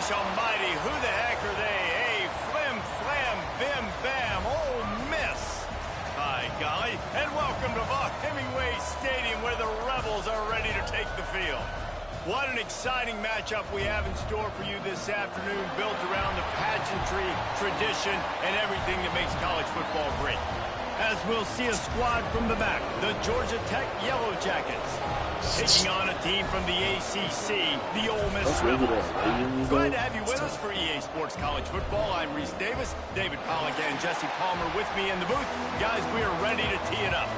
gosh almighty, who the heck are they? Hey, flim, flam, bim, bam, Ole Miss. By golly, and welcome to Vaught-Hemingway Stadium where the Rebels are ready to take the field. What an exciting matchup we have in store for you this afternoon, built around the pageantry, tradition, and everything that makes college football great. As we'll see a squad from the back, the Georgia Tech Yellow Jackets, taking on a team from the ACC, the Ole Miss Rebels. Glad to have you with us for EA Sports College Football. I'm Reese Davis, David Pollack and Jesse Palmer with me in the booth. Guys, we are ready to tee it up.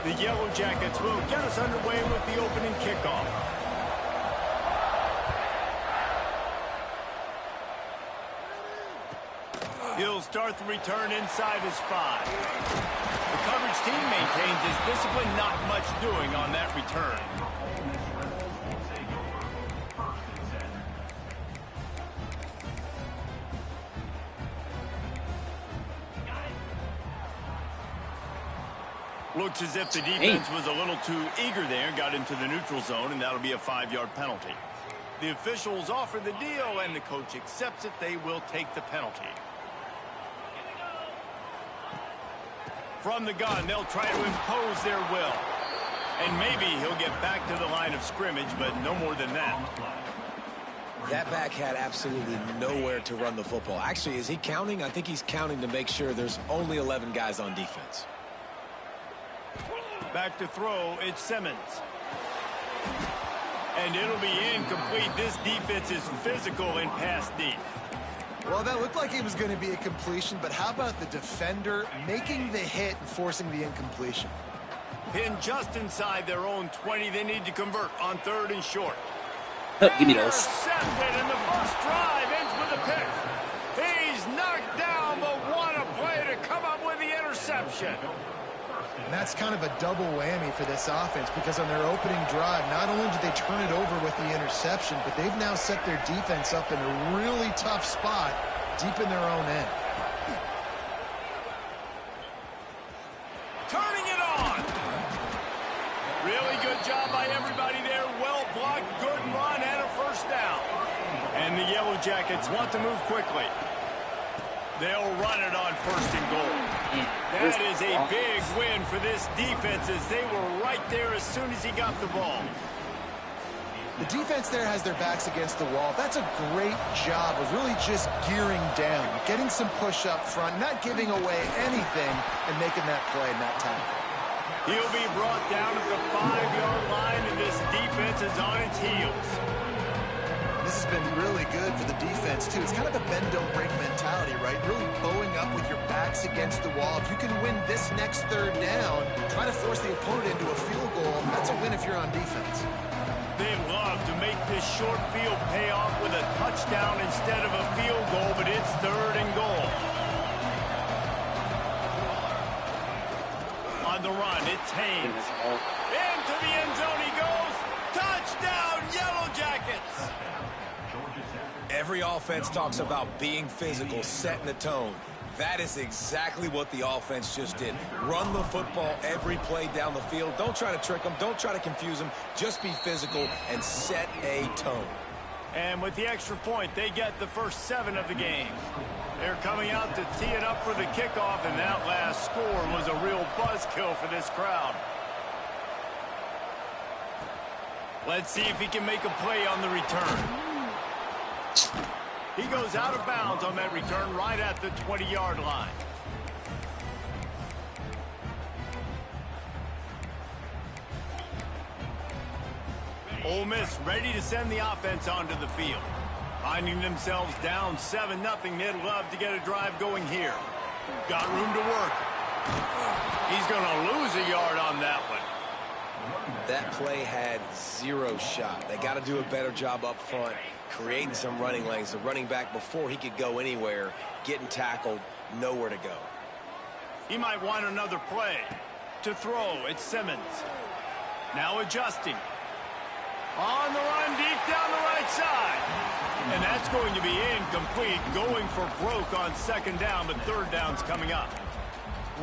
The Yellow Jackets will get us underway with the opening kickoff. He'll start the return inside his 5. The coverage team maintains his discipline, not much doing on that return. Looks as if the defense was a little too eager there, got into the neutral zone, and that'll be a 5-yard penalty. The officials offer the deal, and the coach accepts it. They will take the penalty. From the gun, they'll try to impose their will. And maybe he'll get back to the line of scrimmage, but no more than that. That back had absolutely nowhere to run the football. Actually, is he counting? I think he's counting to make sure there's only 11 guys on defense. Back to throw, it's Simmons. And it'll be incomplete. This defense is physical and pass deep. Well, that looked like it was going to be a completion, but how about the defender making the hit and forcing the incompletion? Pinned just inside their own 20. They need to convert on 3rd and short. Give me those. Intercepted, and the first drive ends with a pick. He's knocked down, but what a play to come up with the interception. And that's kind of a double whammy for this offense, because on their opening drive, not only did they turn it over with the interception, but they've now set their defense up in a really tough spot deep in their own end. Turning it on. Really good job by everybody there. Well blocked, good run, and a first down. And the Yellow Jackets want to move quickly. They'll run it on 1st and goal. That is a big win for this defense, as they were right there as soon as he got the ball. The defense there has their backs against the wall. That's a great job of really just gearing down, getting some push up front, not giving away anything, and making that play in that time. He'll be brought down at the 5-yard line, and this defense is on its heels. This has been really good for the defense, too. It's kind of a bend-don't-break mentality, right? Really bowing up with your backs against the wall. If you can win this next 3rd down, try to force the opponent into a field goal, that's a win if you're on defense. They love to make this short field pay off with a touchdown instead of a field goal, but it's 3rd and goal. On the run, it's Haynes. Into the end zone he goes. Touchdown, Yellow Jackets! Every offense talks about being physical, setting the tone. That is exactly what the offense just did. Run the football every play down the field. Don't try to trick them. Don't try to confuse them. Just be physical and set a tone. And with the extra point, they get the first 7 of the game. They're coming out to tee it up for the kickoff, and that last score was a real buzzkill for this crowd. Let's see if he can make a play on the return. He goes out of bounds on that return right at the 20-yard line. Ole Miss ready to send the offense onto the field. Finding themselves down 7-0, they'd love to get a drive going here. Got room to work. He's going to lose a yard on that one. That play had 0 shot. They got to do a better job up front, creating some running lanes. The running back, before he could go anywhere, getting tackled, nowhere to go. He might want another play. To throw, it's Simmons. Now adjusting. On the run, deep down the right side. And that's going to be incomplete. Going for broke on 2nd down, but 3rd down's coming up.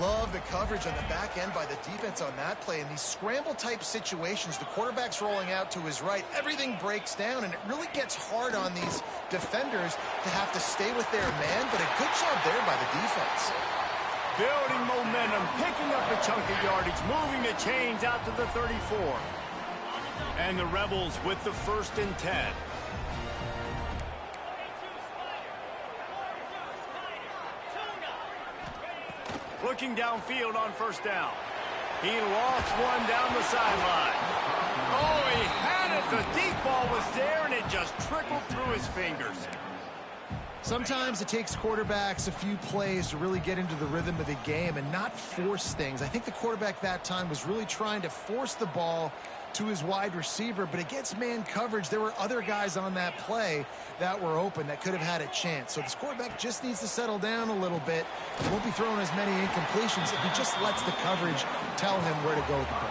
Love the coverage on the back end by the defense on that play. In these scramble-type situations, the quarterback's rolling out to his right. Everything breaks down, and it really gets hard on these defenders to have to stay with their man, but a good job there by the defense. Building momentum, picking up a chunk of yardage, moving the chains out to the 34. And the Rebels with the 1st and 10. Looking downfield on 1st down. He lost one down the sideline. Oh, he had it. The deep ball was there, and it just trickled through his fingers. Sometimes it takes quarterbacks a few plays to really get into the rhythm of the game and not force things. I think the quarterback that time was really trying to force the ball to his wide receiver, but against man coverage, there were other guys on that play that were open that could have had a chance. So this quarterback just needs to settle down a little bit. He won't be throwing as many incompletions if he just lets the coverage tell him where to go with the ball.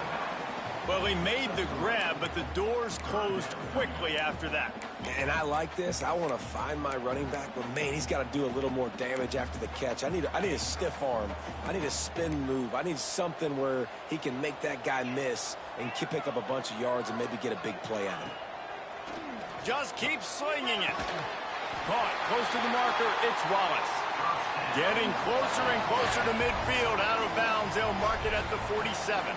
Well, he made the grab, but the doors closed quickly after that. And I like this. I want to find my running back, but man, he's got to do a little more damage after the catch. I need a stiff arm. I need a spin move. I need something where he can make that guy miss and pick up a bunch of yards and maybe get a big play out of it. Just keep slinging it. Caught close to the marker. It's Wallace. Getting closer and closer to midfield. Out of bounds. They'll mark it at the 47.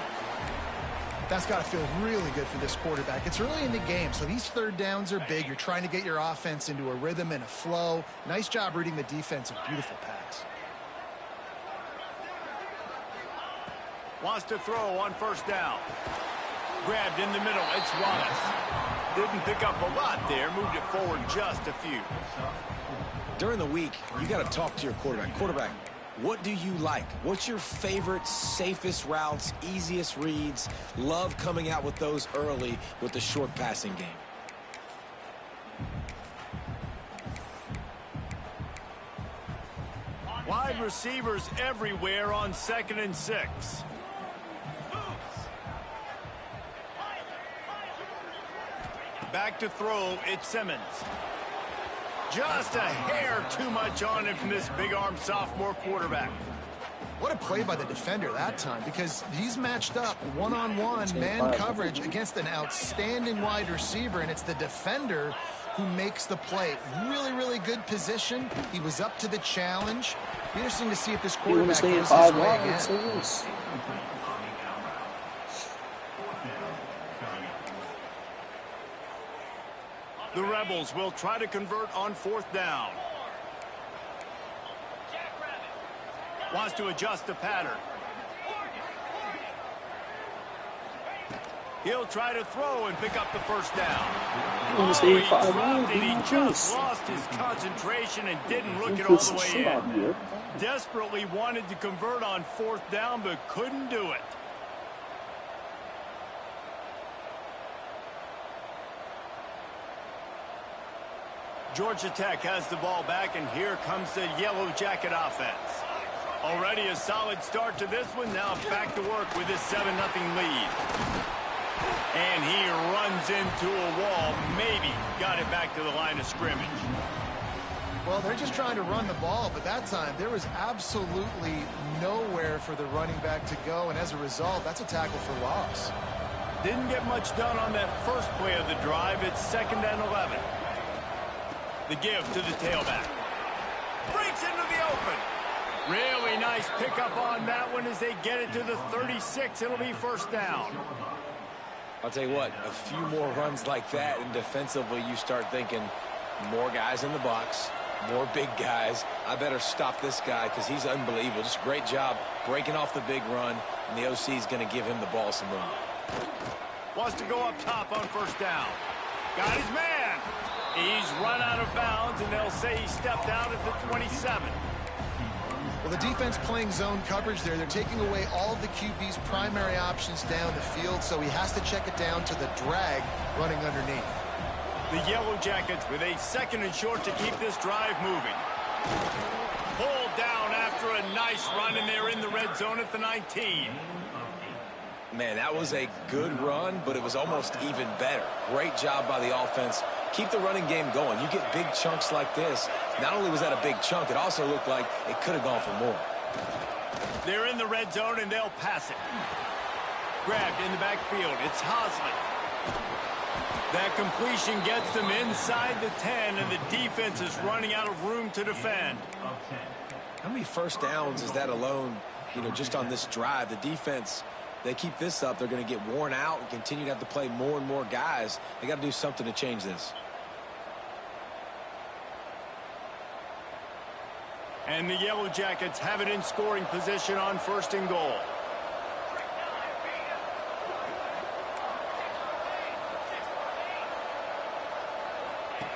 That's got to feel really good for this quarterback. It's early in the game, so these 3rd downs are big. You're trying to get your offense into a rhythm and a flow. Nice job reading the defense. A beautiful pass. Wants to throw on 1st down. Grabbed in the middle. It's Wallace. Didn't pick up a lot there. Moved it forward just a few. During the week, you got to talk to your quarterback. Quarterback, what do you like? What's your favorite, safest routes, easiest reads? Love coming out with those early with the short passing game. Wide receivers everywhere on 2nd and 6. Back to throw, it's Simmons. Just a hair too much on him from this big-arm sophomore quarterback. What a play by the defender that time, because he's matched up one-on-one man coverage against an outstanding wide receiver, and it's the defender who makes the play. Really, really good position. He was up to the challenge. Be interesting to see if this quarterback goes his way again. The Rebels will try to convert on 4th down. Wants to adjust the pattern. He'll try to throw and pick up the 1st down. Oh, he dropped it. He just lost his concentration and didn't look it all the way in. Desperately wanted to convert on 4th down, but couldn't do it. Georgia Tech has the ball back, and here comes the Yellow Jacket offense. Already a solid start to this one. Now back to work with his 7-0 lead. And he runs into a wall. Maybe got it back to the line of scrimmage. Well, they're just trying to run the ball, but that time there was absolutely nowhere for the running back to go, and as a result, that's a tackle for loss. Didn't get much done on that first play of the drive. It's 2nd and 11. The give to the tailback. Breaks into the open. Really nice pickup on that one as they get it to the 36. It'll be 1st down. I'll tell you what, a few more runs like that, and defensively you start thinking more guys in the box, more big guys. I better stop this guy because he's unbelievable. Just a great job breaking off the big run, and the OC is going to give him the ball some more. Wants to go up top on 1st down. Got his man. He's run out of bounds, and they'll say he stepped out at the 27. Well, the defense playing zone coverage there. They're taking away all of the QB's primary options down the field, so he has to check it down to the drag running underneath. The Yellow Jackets with a 2nd and short to keep this drive moving. Pulled down after a nice run, and they're in the red zone at the 19. Man, that was a good run, but it was almost even better. Great job by the offense. Keep the running game going. You get big chunks like this. Not only was that a big chunk, it also looked like it could have gone for more. They're in the red zone, and they'll pass it. Grabbed in the backfield. It's Hosley. That completion gets them inside the 10, and the defense is running out of room to defend. How many first downs is that alone, just on this drive? The defense, they keep this up, they're going to get worn out and continue to have to play more and more guys. They got to do something to change this. And the Yellow Jackets have it in scoring position on 1st and goal.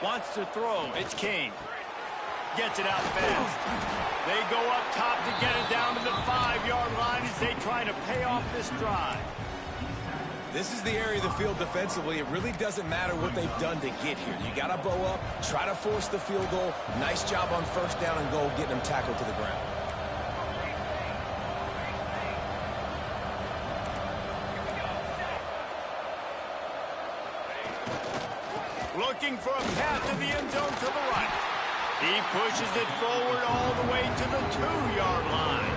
Wants to throw. It's King. Gets it out fast. They go up top to get it down to the 5-yard line as they try to pay off this drive. This is the area of the field defensively. It really doesn't matter what they've done to get here. You got to bow up, try to force the field goal. Nice job on 1st down and goal, getting them tackled to the ground. Looking for a path to the end zone to the right. He pushes it forward all the way to the 2-yard line.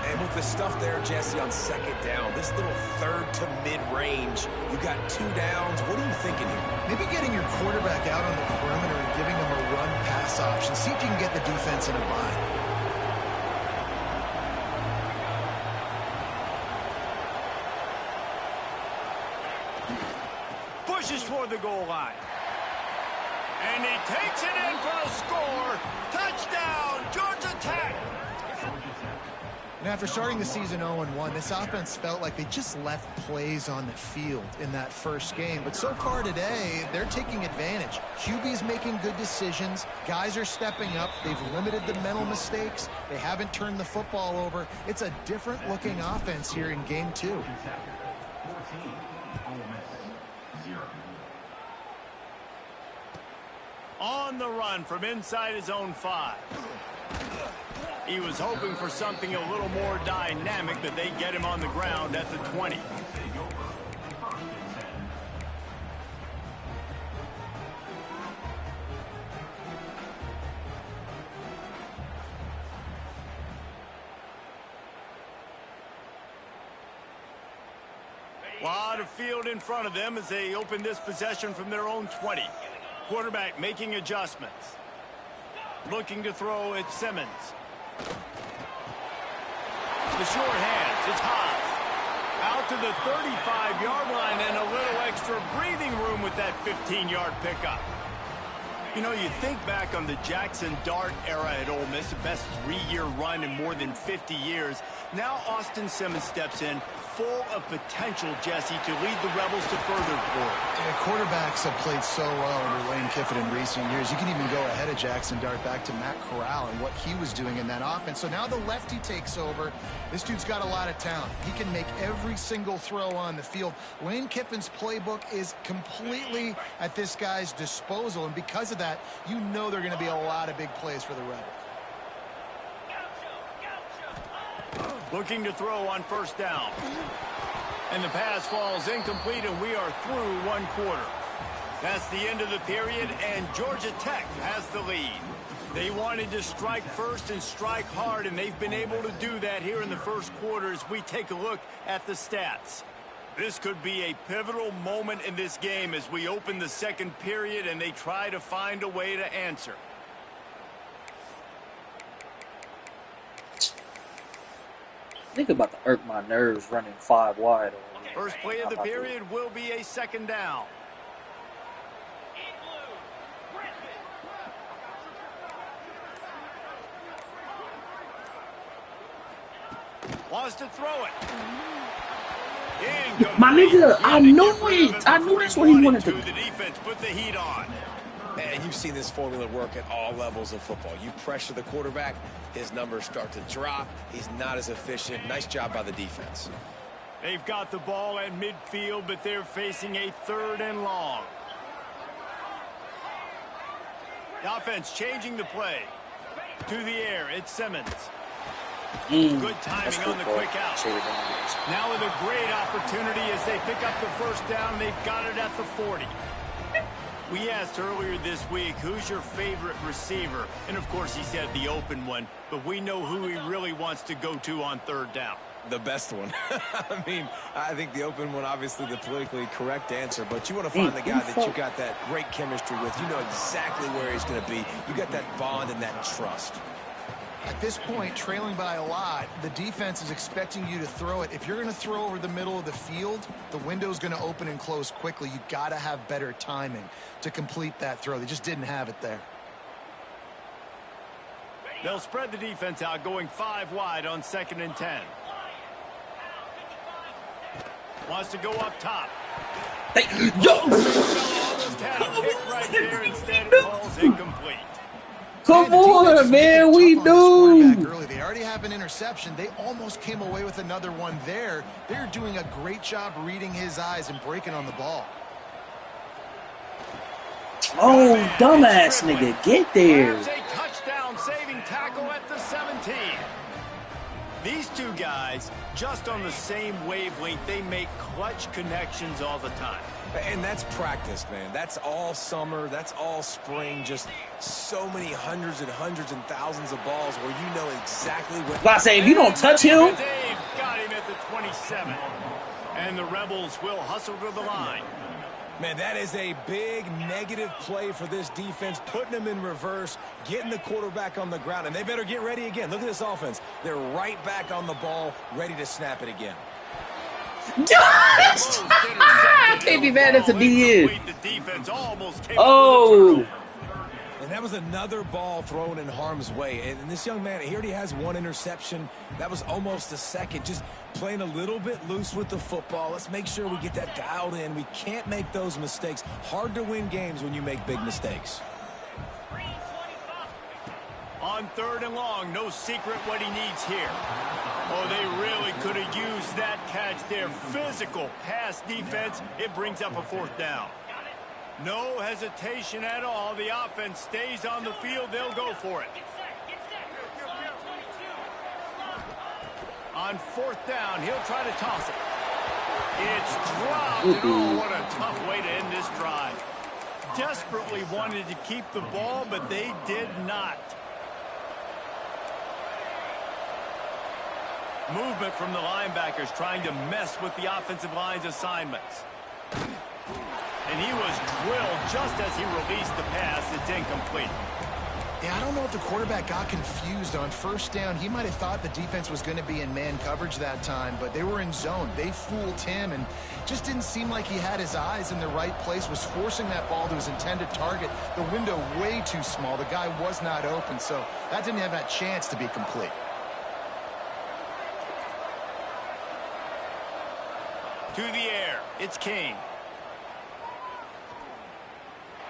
And with the stuff there, Jesse, on 2nd down, this little 3rd to mid-range, you got 2 downs. What are you thinking here? Maybe getting your quarterback out on the perimeter and giving him a run-pass option. See if you can get the defense in a bind. Pushes toward the goal line. And he takes it in for a score. Touchdown, Georgia Tech. And after starting the season 0-1, this offense felt like they just left plays on the field in that first game. But so far today, they're taking advantage. QB's making good decisions. Guys are stepping up. They've limited the mental mistakes. They haven't turned the football over. It's a different-looking offense here in Game 2. On the run from inside his own 5. He was hoping for something a little more dynamic, but they get him on the ground at the 20. Lot of field in front of them as they open this possession from their own 20. Quarterback making adjustments. Looking to throw at Simmons. The short hands. It's Haas. Out to the 35-yard line and a little extra breathing room with that 15-yard pickup. You think back on the Jackson Dart era at Ole Miss, the best 3-year run in more than 50 years. Now Austin Simmons steps in, full of potential, Jesse, to lead the Rebels to further glory. Yeah, quarterbacks have played so well under Lane Kiffin in recent years. You can even go ahead of Jackson Dart back to Matt Corral and what he was doing in that offense. So now the lefty takes over. This dude's got a lot of talent. He can make every single throw on the field. Lane Kiffin's playbook is completely at this guy's disposal, and because of that, you know there are going to be a lot of big plays for the Rebels. Looking to throw on 1st down. And the pass falls incomplete, and we are through 1 quarter. That's the end of the period, and Georgia Tech has the lead. They wanted to strike first and strike hard, and they've been able to do that here in the first quarter as we take a look at the stats. This could be a pivotal moment in this game as we open the 2nd period and they try to find a way to answer. Think about to irk my nerves running 5 wide. First play of the period will be a 2nd down. Wants to throw it. My nigga, I knew it. I knew that's what he wanted to do. The defense put the heat on. And you've seen this formula work at all levels of football. You pressure the quarterback, his numbers start to drop. He's not as efficient. Nice job by the defense. They've got the ball at midfield, but they're facing a 3rd and long. The offense changing the play. To the air, it's Simmons. Good timing on the quick out. Now with a great opportunity as they pick up the 1st down. They've got it at the 40. We asked earlier this week, who's your favorite receiver? And, of course, he said the open one. But we know who he really wants to go to on third down. The best one. I mean, I think the open one, obviously the politically correct answer, but you want to find the guy that you got that great chemistry with. You know exactly where he's going to be. You got that bond and that trust. At this point, trailing by a lot, the defense is expecting you to throw it. If you're going to throw over the middle of the field, the window's going to open and close quickly. You got to have better timing to complete that throw. They just didn't have it there. They'll spread the defense out, going 5 wide on 2nd and 10. Wants to go up top. Hey, yo! Almost had a pick right there. Instead, it falls incomplete. Come on, man, we do. They already have an interception. They almost came away with another one there. They're doing a great job reading his eyes and breaking on the ball. Oh, dumbass nigga, get there. A touchdown saving tackle at the 17. These two guys, just on the same wavelength, they make clutch connections all the time. And that's practice, man. That's all summer. That's all spring. Just so many hundreds and thousands of balls where you know exactly what. I say, if you don't touch him. Dave got him at the 27. And the Rebels will hustle to the line. Man, that is a big negative play for this defense, putting them in reverse, getting the quarterback on the ground, and they better get ready again. Look at this offense. They're right back on the ball, ready to snap it again. Yes! I can't be mad at the D. Oh! And that was another ball thrown in harm's way. And this young man, he already has one interception. That was almost a second. Just playing a little bit loose with the football. Let's make sure we get that dialed in. We can't make those mistakes. Hard to win games when you make big mistakes. On 3rd and long, no secret what he needs here. Oh, they really could have used that catch there. Physical pass defense. It brings up a 4th down. No hesitation at all. The offense stays on the field. They'll go for it. On 4th down, he'll try to toss it. It's dropped. And oh, what a tough way to end this drive. Desperately wanted to keep the ball, but they did not. Movement from the linebackers trying to mess with the offensive line's assignments. And he was drilled just as he released the pass. It's incomplete. Yeah, I don't know if the quarterback got confused on 1st down. He might have thought the defense was going to be in man coverage that time, but they were in zone. They fooled him and just didn't seem like he had his eyes in the right place, was forcing that ball to his intended target. The window way too small. The guy was not open, so that didn't have that chance to be complete. To the air, it's Kane.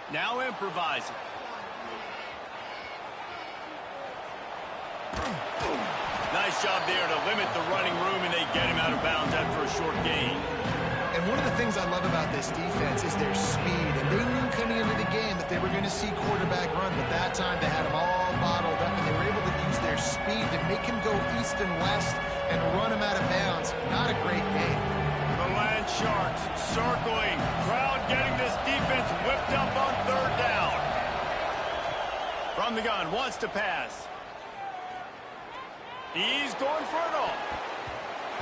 Now improvising. Nice job there to limit the running room, and they get him out of bounds after a short gain. And one of the things I love about this defense is their speed. And they knew coming into the game that they were going to see quarterback run, but that time they had him all bottled up, and they were able to use their speed to make him go east and west and run him out of bounds. Not a great game. The Land Sharks circling. Crowd getting this defense whipped up on 3rd down. From the gun, wants to pass. He's going for it all.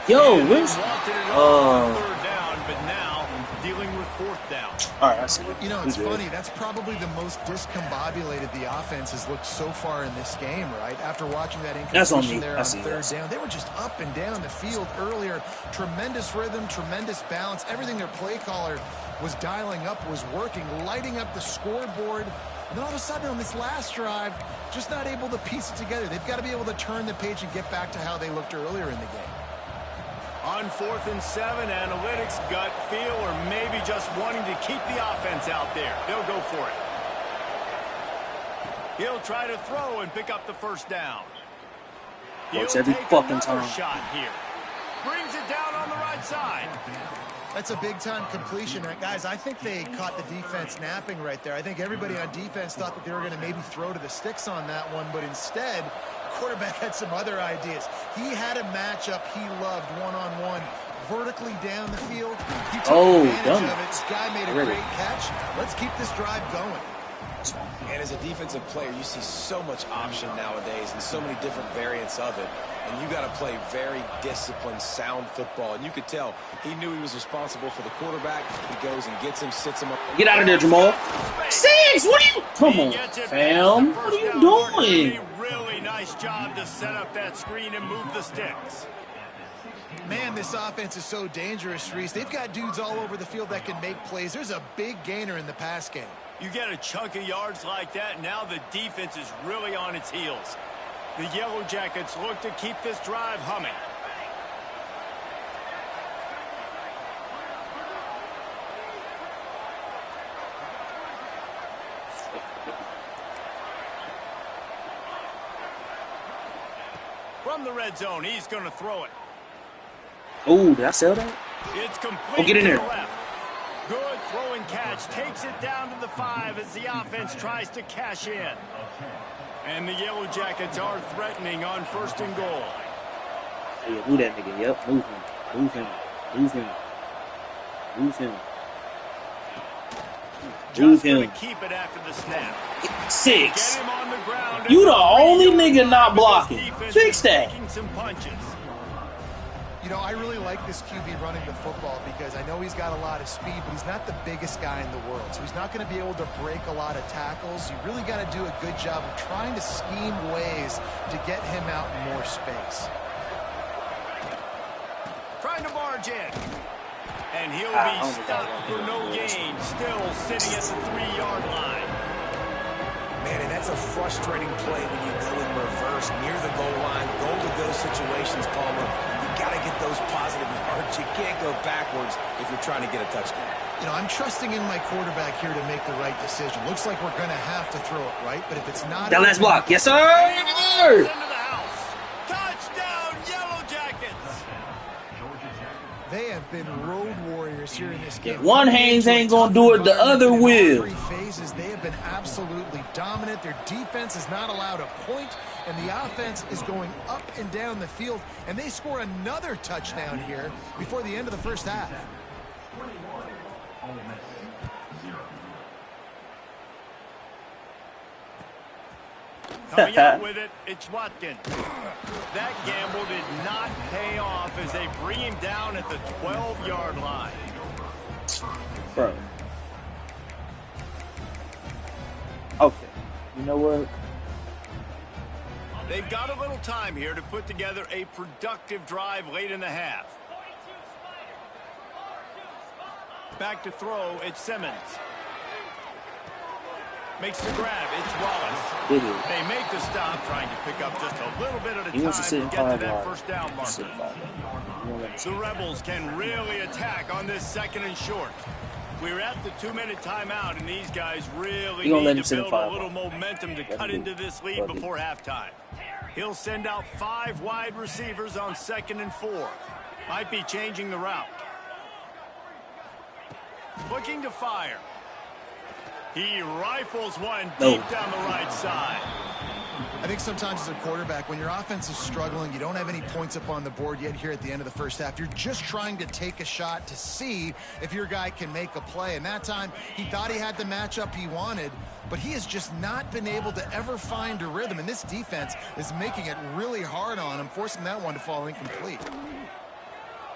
Yo, where's... Third down, but now dealing with 4th down. All right, I see it. You know, it's funny. That's probably the most discombobulated the offense has looked so far in this game, right? After watching that incompletion there on 3rd down, they were just up and down the field earlier. Tremendous rhythm, tremendous balance. Everything their play caller was dialing up was working, lighting up the scoreboard. And then all of a sudden on this last drive, just not able to piece it together. They've got to be able to turn the page and get back to how they looked earlier in the game. On 4th and 7, analytics, gut feel, or maybe just wanting to keep the offense out there. They'll go for it. He'll try to throw and pick up the 1st down. Works every fucking time. Shot here. Brings it down on the right side. That's a big-time completion. Guys, I think they caught the defense napping right there. I think everybody on defense thought that they were going to maybe throw to the sticks on that one, but instead, the quarterback had some other ideas. He had a matchup he loved one-on-one vertically down the field. He took dumb. advantage of it. This guy made a great catch. Let's keep this drive going. And as a defensive player, you see so much option nowadays and so many different variants of it. And you got to play very disciplined, sound football. And you could tell he knew he was responsible for the quarterback. He goes and gets him, sits him up. Get out of there, Jamal. 6, what are you? Come on, fam. What are you doing? Really nice job to set up that screen and move the sticks. Man, this offense is so dangerous, Reese. They've got dudes all over the field that can make plays. There's a big gainer in the pass game. You get a chunk of yards like that, now the defense is really on its heels. The Yellow Jackets look to keep this drive humming. From the red zone, he's going to throw it. Oh, did I sell that? It's complete get in to there. the left. Good throwing catch. Takes it down to the 5 as the offense tries to cash in. And the Yellow Jackets are threatening on 1st and goal. Yeah, move that nigga. Yep, move him. Move him. Move him. Move him. Move Just going him. to keep it after the snap. 6. Get him on the ground. You the at only 3 nigga yard not line. blocking. This defense Fix is that. taking some punches. You know, I really like this QB running the football because I know he's got a lot of speed, but he's not the biggest guy in the world. So he's not going to be able to break a lot of tackles. You really got to do a good job of trying to scheme ways to get him out in more space. Trying to barge in. And he'll be stopped for no gain. Still sitting at the 3-yard line. Man, and that's a frustrating play when you go in reverse near the goal line. Go to those situations, Palmer. You got to get those positive yards. You can't go backwards if you're trying to get a touchdown. You know, I'm trusting in my quarterback here to make the right decision. Looks like we're going to have to throw it, right? But if it's not... That last block. Yes, sir. Into the house. Touchdown, Yellow Jackets. They have been road warriors here in this game. One Haynes ain't gonna do it, the other will. 3 phases, they have been absolutely dominant. Their defense is not allowed a point, and the offense is going up and down the field, and they score another touchdown here before the end of the first half. Coming out with it, it's Watkins. That gamble did not pay off as they bring him down at the 12-yard line. Bro. Okay. You know what? They've got a little time here to put together a productive drive late in the half. Back to throw, it's Simmons. Makes the grab, it's Wallace. They make the stop, trying to pick up just a little bit at a time to get to that first down marker. The Rebels can really attack on this 2nd and short. We're at the 2-minute timeout, and these guys really need to build a little momentum to cut into this lead before halftime. He'll send out 5 wide receivers on 2nd and 4. Might be changing the route. Looking to fire. He rifles one deep down the right side. I think sometimes as a quarterback, when your offense is struggling, you don't have any points up on the board yet here at the end of the first half. You're just trying to take a shot to see if your guy can make a play. And that time, he thought he had the matchup he wanted, but he has just not been able to ever find a rhythm. And this defense is making it really hard on him, forcing that one to fall incomplete.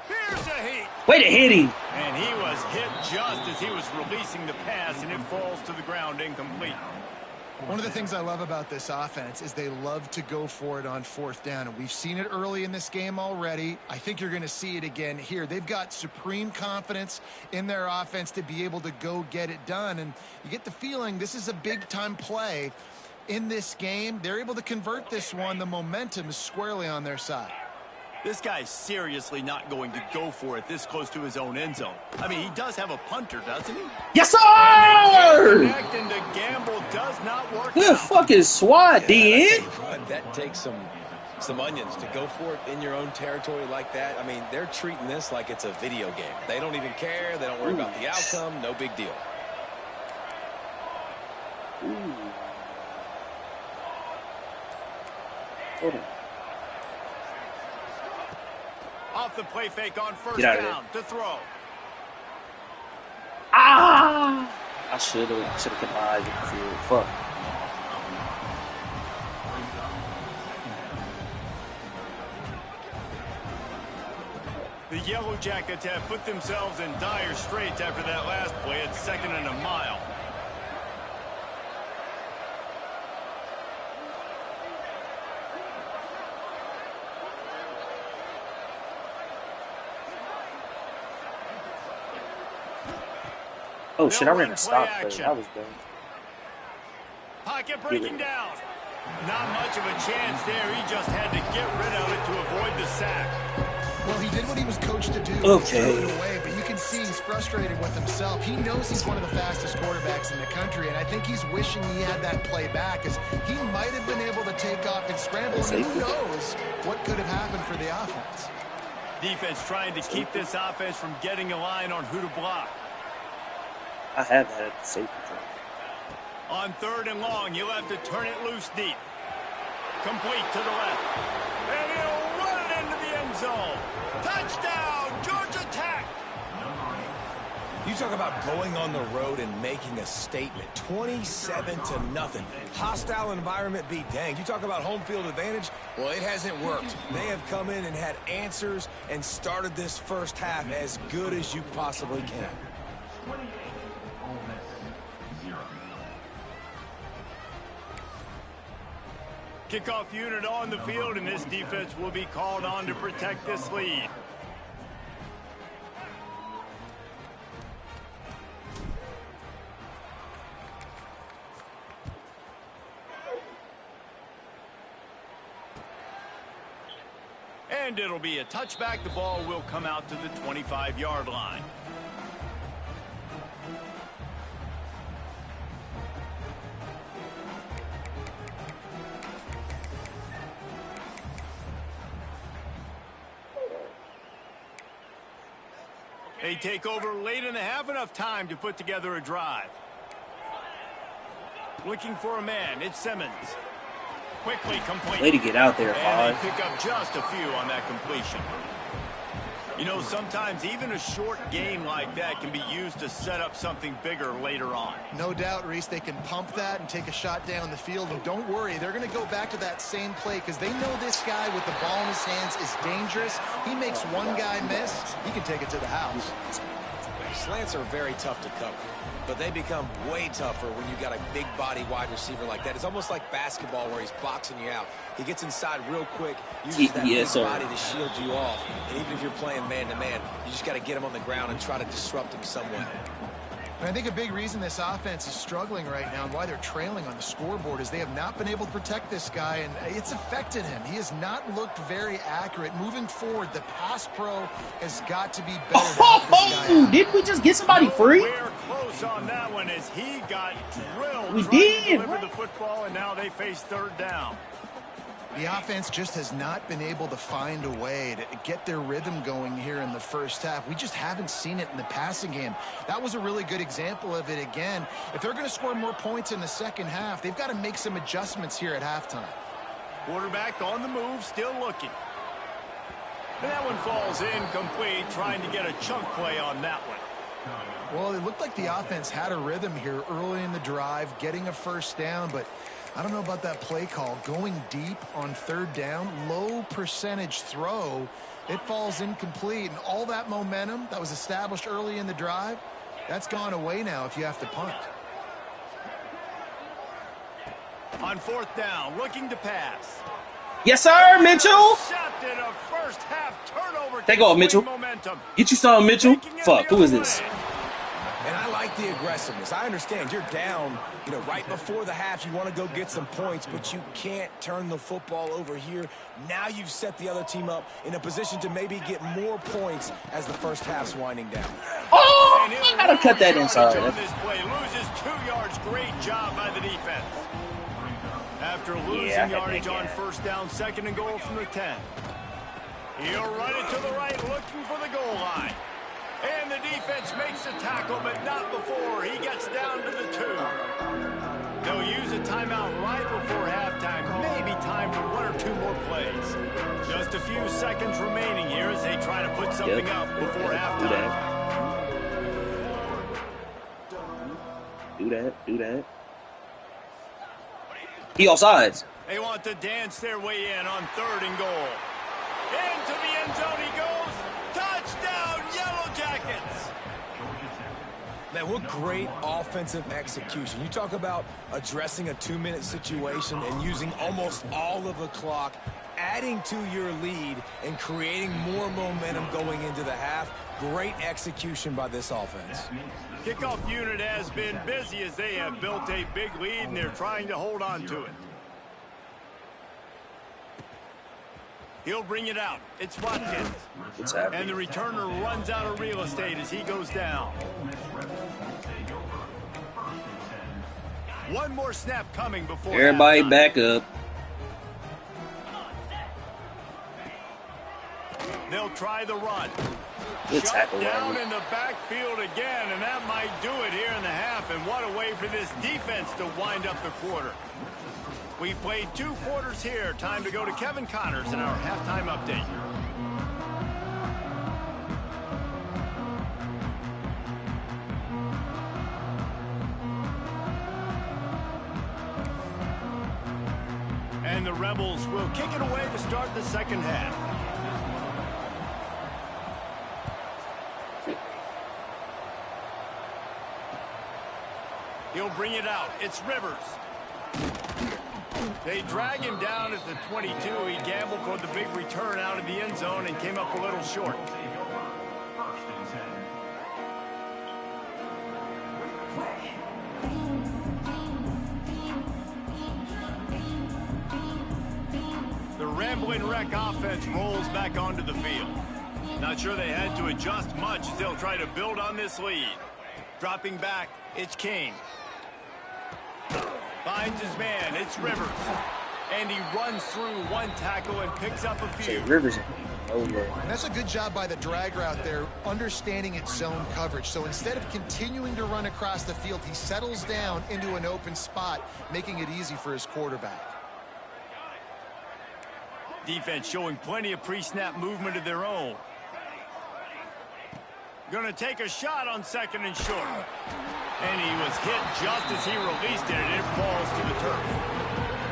Here's a heat. Way to hit him. And he was hit just as he was releasing the pass, and it falls to the ground incomplete. One of the things I love about this offense is they love to go for it on 4th down, and we've seen it early in this game already. I think you're going to see it again here. They've got supreme confidence in their offense to be able to go get it done, and you get the feeling this is a big-time play in this game. They're able to convert this one. The momentum is squarely on their side. This guy's seriously not going to go for it this close to his own end zone. I mean, he does have a punter, doesn't he? Yes, sir! And the gamble does not work Good out. fucking SWAT, DN. That takes some onions to go for it in your own territory like that. I mean, they're treating this like it's a video game. They don't even care. They don't worry about the outcome. No big deal. Off the play fake on first Get out of down to throw. Ah! I should have kept my eyes on the field. Fuck. The Yellow Jackets have put themselves in dire straits after that last play at 2nd and a mile. Oh shit, I ran a stop there. That was dumb. Pocket breaking down. Not much of a chance there. He just had to get rid of it to avoid the sack. Well, he did what he was coached to do. Okay. He threw it away, but you can see he's frustrated with himself. He knows he's one of the fastest quarterbacks in the country, and I think he's wishing he had that play back, because he might have been able to take off and scramble, and who knows what could have happened for the offense. Defense trying to keep this offense from getting a line on who to block. I had that at the safety time. On 3rd and long, you'll have to turn it loose deep. Complete to the left. And he'll run it into the end zone. Touchdown, Georgia Tech. You talk about going on the road and making a statement. 27-0. Hostile environment be danged. You talk about home field advantage. Well, it hasn't worked. They have come in and had answers and started this first half as good as you possibly can. Kickoff unit on the field, and this defense will be called on to protect this lead. And it'll be a touchback. The ball will come out to the 25-yard line. They take over late in the half, enough time to put together a drive. Looking for a man, it's Simmons. Quickly complete. Way to get out there, And Oz. they pick up just a few on that completion. You know, sometimes even a short gain like that can be used to set up something bigger later on. No doubt, Reese, they can pump that and take a shot down the field. And don't worry, they're going to go back to that same play because they know this guy with the ball in his hands is dangerous. He makes one guy miss, he can take it to the house. Slants are very tough to cover, but they become way tougher when you got a big body wide receiver like that. It's almost like basketball where he's boxing you out. He gets inside real quick, uses that big body to shield you off. And even if you're playing man-to-man, you just got to get him on the ground and try to disrupt him some way. And I think a big reason this offense is struggling right now and why they're trailing on the scoreboard is they have not been able to protect this guy, and it's affected him. He has not looked very accurate. Moving forward, the pass pro has got to be better to help this guy out. Didn't we just get somebody free? We're close on that one as he got drilled. We trying did, to deliver right? the football, and now they face 3rd down. The offense just has not been able to find a way to get their rhythm going here in the first half. We just haven't seen it in the passing game. That was a really good example of it again. If they're going to score more points in the second half, they've got to make some adjustments here at halftime. Quarterback on the move, still looking. And that one falls incomplete, trying to get a chunk play on that one. Well, it looked like the offense had a rhythm here early in the drive, getting a first down, but I don't know about that play call. Going deep on 3rd down, low percentage throw, it falls incomplete. And all that momentum that was established early in the drive, that's gone away now if you have to punt. On 4th down, looking to pass. Yes, sir, Mitchell. Intercepted, a first half turnover. Take off, Mitchell. Momentum. Get you some, Mitchell. Taking it Fuck, the who is other this? way. And I like the aggressiveness. I understand you're down, you know, right before the half. You want to go get some points, but you can't turn the football over here. Now you've set the other team up in a position to maybe get more points as the first half's winding down. Oh, And I he'll gotta cut that lose inside. yardage on this play. Loses 2 yards. Great job by the defense. After losing Yeah, I had yardage that on guy. 1st down, 2nd and goal from the 10. He'll run it to the right, looking for the goal line. And the defense makes the tackle, but not before he gets down to the 2. They'll use a timeout right before halftime. Maybe time for 1 or 2 more plays. Just a few seconds remaining here as they try to put something up before halftime. Do that. He offsides. They want to dance their way in on 3rd and goal. Into the end zone he goes. Touchdown, Yellow Jackets. Man, what great offensive execution. You talk about addressing a 2-minute situation and using almost all of the clock, adding to your lead and creating more momentum going into the half. Great execution by this offense. Kickoff unit has been busy as they have built a big lead and they're trying to hold on to it. He'll bring it out. It's Watkins. And the returner runs out of real estate as he goes down. One more snap coming before everybody halftime. back up. They'll try the run. Good Shut tackle, down Riley. in the backfield again, and that might do it here in the half. And what a way for this defense to wind up the quarter. We've played 2 quarters here. Time to go to Kevin Connors in our halftime update. And the Rebels will kick it away to start the second half. He'll bring it out. It's Rivers. They drag him down at the 22. He gambled for the big return out of the end zone and came up a little short. The Rambling Wreck offense rolls back onto the field. Not sure they had to adjust much as they'll try to build on this lead. Dropping back, it's King. Finds his man, it's Rivers. And he runs through 1 tackle and picks up a few. Rivers over. That's a good job by the drag route there, understanding its zone coverage. So instead of continuing to run across the field, he settles down into an open spot, making it easy for his quarterback. Defense showing plenty of pre-snap movement of their own. Going to take a shot on 2nd and short. And he was hit just as he released it, and it falls to the turf.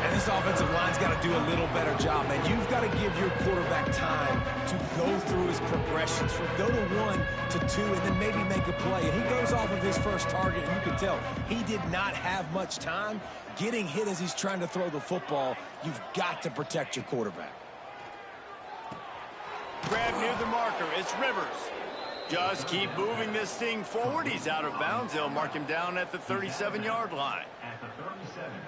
And this offensive line's got to do a little better job, man. You've got to give your quarterback time to go through his progressions, from go to 1 to 2, and then maybe make a play. And he goes off of his first target, and you can tell he did not have much time. Getting hit as he's trying to throw the football, you've got to protect your quarterback. Grab near the marker. It's Rivers. Just keep moving this thing forward. He's out of bounds. They'll mark him down at the 37-yard line.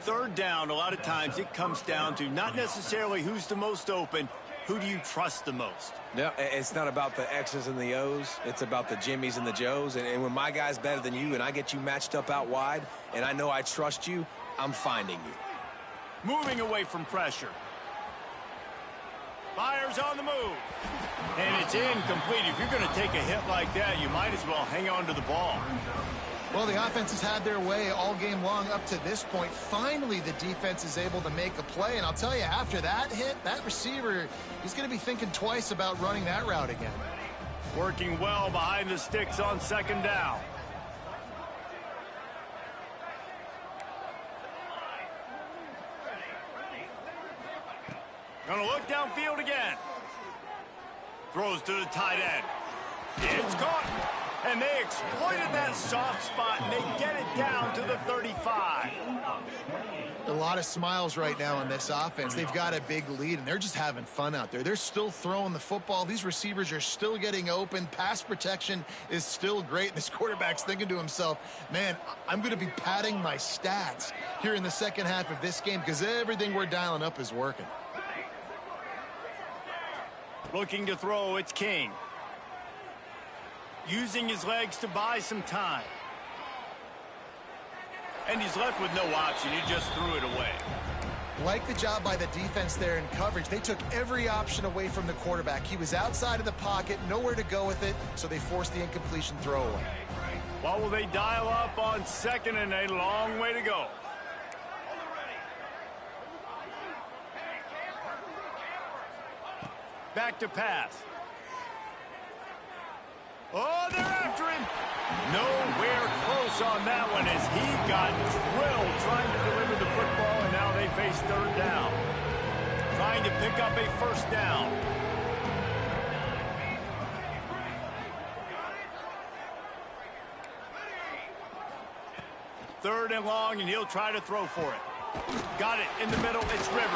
3rd down, a lot of times it comes down to not necessarily who's the most open, who do you trust the most? No, it's not about the X's and the O's. It's about the Jimmys and the Joes. And when my guy's better than you and I get you matched up out wide and I know I trust you, I'm finding you. Moving away from pressure. Fires on the move. And it's incomplete. If you're going to take a hit like that, you might as well hang on to the ball. Well, the offense has had their way all game long up to this point. Finally, the defense is able to make a play. And I'll tell you, after that hit, that receiver, he's going to be thinking twice about running that route again. Working well behind the sticks on 2nd down. Gonna look downfield again. Throws to the tight end. It's caught. And they exploited that soft spot, and they get it down to the 35. A lot of smiles right now on this offense. They've got a big lead, and they're just having fun out there. They're still throwing the football. These receivers are still getting open. Pass protection is still great. This quarterback's thinking to himself, man, I'm going to be padding my stats here in the second half of this game because everything we're dialing up is working. Looking to throw, it's King. Using his legs to buy some time. And he's left with no option. He just threw it away. Like the job by the defense there in coverage. They took every option away from the quarterback. He was outside of the pocket, nowhere to go with it, so they forced the incompletion throw away. What will they dial up on 2nd and a long way to go? Back to pass. Oh, they're after him. Nowhere close on that one as he got drilled trying to deliver the football, and now they face third down. Trying to pick up a first down. Third and long, and he'll try to throw for it. Got it in the middle. It's Rivers.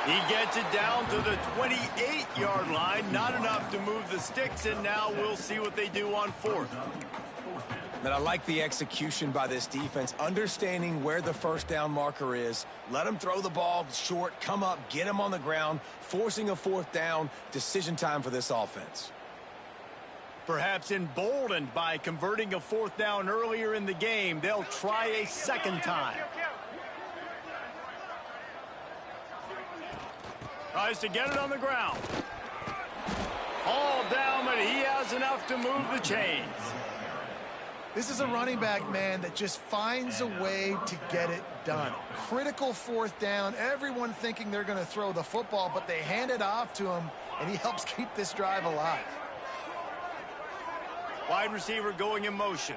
He gets it down to the 28-yard line. Not enough to move the sticks, and now we'll see what they do on fourth. And I like the execution by this defense, understanding where the first down marker is. Let him throw the ball short, come up, get him on the ground, forcing a fourth down. Decision time for this offense. Perhaps emboldened by converting a fourth down earlier in the game, they'll try a second time. Tries to get it on the ground. All down, but he has enough to move the chains. This is a running back, man, that just finds a way to get it done. Critical fourth down. Everyone thinking they're going to throw the football, but they hand it off to him, and he helps keep this drive alive. Wide receiver going in motion.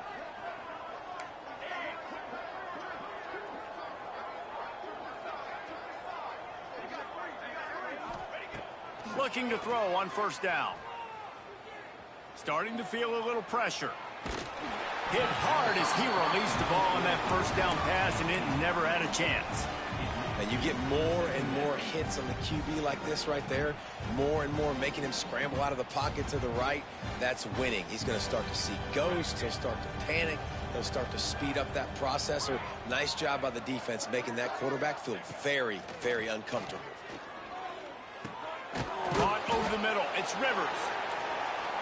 Looking to throw on first down. Starting to feel a little pressure. Hit hard as he released the ball on that first down pass, and it never had a chance. And you get more and more hits on the QB like this right there, more and more making him scramble out of the pocket to the right. That's winning. He's going to start to see ghosts. He'll start to panic. He'll start to speed up that processor. Nice job by the defense making that quarterback feel very, very uncomfortable. Caught over the middle. It's Rivers.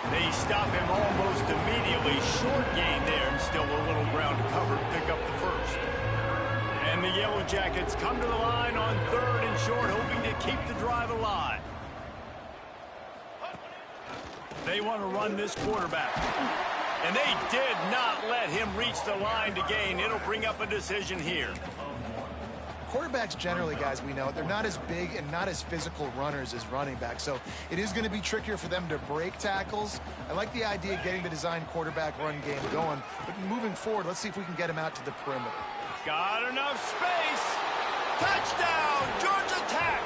They stop him almost immediately. Short gain there, and still a little ground to cover to pick up the first. And the Yellow Jackets come to the line on third and short, hoping to keep the drive alive. They want to run this quarterback. And they did not let him reach the line to gain. It'll bring up a decision here. Quarterbacks generally, guys, we know, they're not as big and not as physical runners as running backs, so it is going to be trickier for them to break tackles. I like the idea of getting the design quarterback run game going, but moving forward, let's see if we can get him out to the perimeter. Got enough space. Touchdown, Georgia Tech.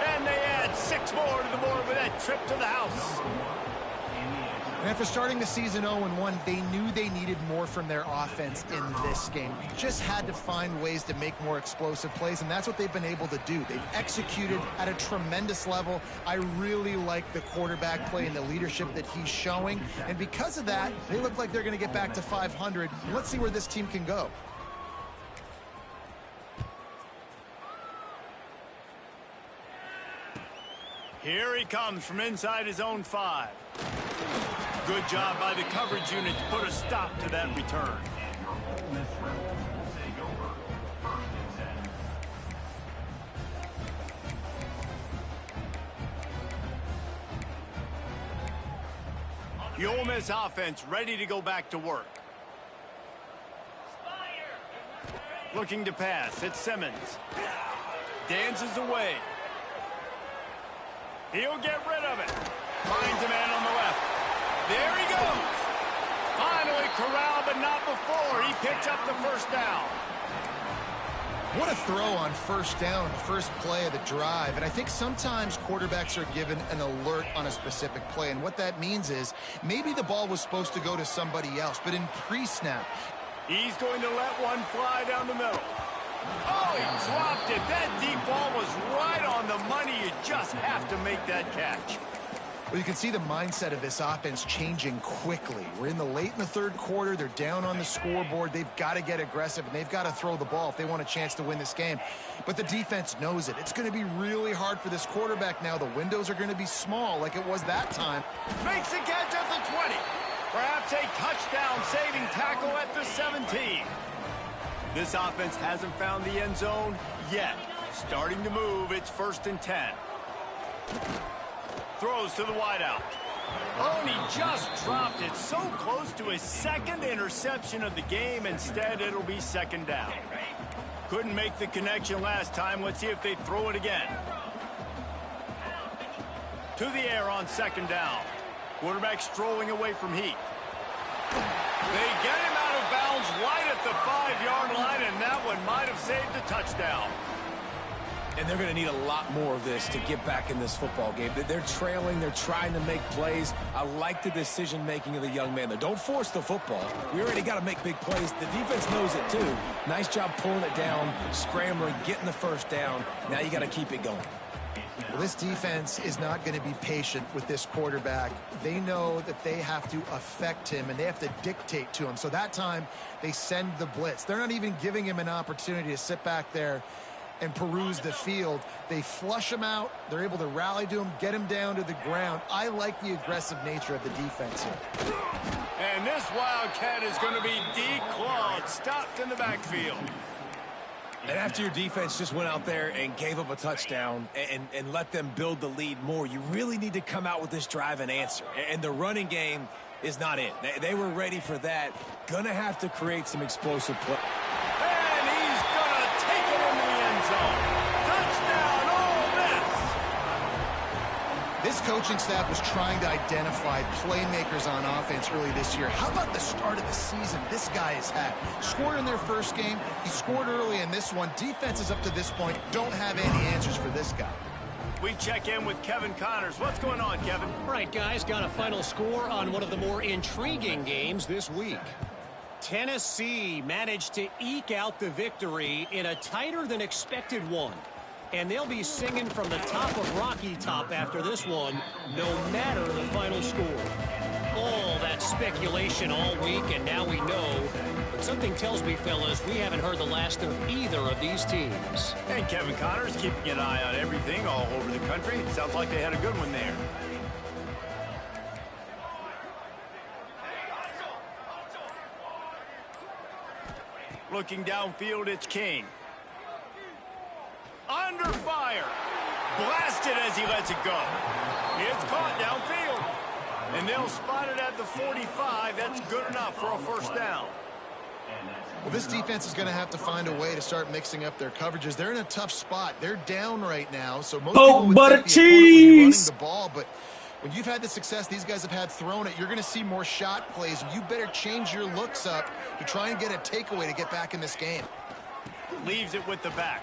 And they add 6 more to the board with that trip to the house. And after starting the season 0-1, they knew they needed more from their offense in this game. Just had to find ways to make more explosive plays, and that's what they've been able to do. They've executed at a tremendous level. I really like the quarterback play and the leadership that he's showing. And because of that, they look like they're going to get back to 500. Let's see where this team can go. Here he comes from inside his own 5. Good job by the coverage unit to put a stop to that return. The Ole Miss offense ready to go back to work. Looking to pass. It's Simmons. Dances away. He'll get rid of it. Finds a man on the left. There he goes. Finally corralled, but not before. He picks up the first down. What a throw on first down, the first play of the drive. And I think sometimes quarterbacks are given an alert on a specific play. And what that means is maybe the ball was supposed to go to somebody else, but in pre-snap, he's going to let one fly down the middle. Oh, he dropped it. That deep ball was right on the money. You just have to make that catch. Well, you can see the mindset of this offense changing quickly. We're in the third quarter. They're down on the scoreboard. They've got to get aggressive, and they've got to throw the ball if they want a chance to win this game. But the defense knows it. It's going to be really hard for this quarterback now. The windows are going to be small like it was that time. Makes the catch at the 20. Perhaps a touchdown-saving tackle at the 17. This offense hasn't found the end zone yet. Starting to move. It's 1st and 10. Throws to the wideout. Oh, and he just dropped it. So close to his second interception of the game. Instead, it'll be 2nd down. Couldn't make the connection last time. Let's see if they throw it again. To the air on second down. Quarterback strolling away from heat. They get him out of bounds right at the 5-yard line, and that one might have saved a touchdown. And they're going to need a lot more of this to get back in this football game. They're trailing. They're trying to make plays. I like the decision-making of the young man there. Don't force the football. We already got to make big plays. The defense knows it, too. Nice job pulling it down, scrambling, getting the first down. Now you got to keep it going. Well, this defense is not going to be patient with this quarterback. They know that they have to affect him, and they have to dictate to him. So that time, they send the blitz. They're not even giving him an opportunity to sit back there and peruse the field. They flush him out. They're able to rally to him, get him down to the ground. I like the aggressive nature of the defense here. And this Wildcat is going to be declawed, stopped in the backfield. And after your defense just went out there and gave up a touchdown and let them build the lead more, you really need to come out with this drive and answer. And the running game is not it. They were ready for that. Gonna have to create some explosive play. And he's gonna take it into the end zone. Touchdown, Ole Miss! This coaching staff was trying to identify playmakers on offense early this year. How about the start of the season this guy has had? Scored in their first game. He scored early in this one. Defenses up to this point don't have any answers for this guy. We check in with Kevin Connors. What's going on, Kevin? All right, guys, got a final score on one of the more intriguing games this week. Tennessee managed to eke out the victory in a tighter than expected one. And they'll be singing from the top of Rocky Top after this one, no matter the final score. All that speculation all week, and now we know. But something tells me, fellas, we haven't heard the last of either of these teams. And Kevin Connors keeping an eye on everything all over the country. Sounds like they had a good one there. Looking downfield, it's King. Under fire. Blasted as he lets it go. It's caught downfield. And they'll spot it at the 45. That's good enough for a first down. Well, this defense is going to have to find a way to start mixing up their coverages. They're in a tough spot. They're down right now, so most people would think the opponent would be running the ball, but when you've had the success these guys have had throwing it, you're going to see more shot plays, and you better change your looks up to try and get a takeaway to get back in this game. Leaves it with the back.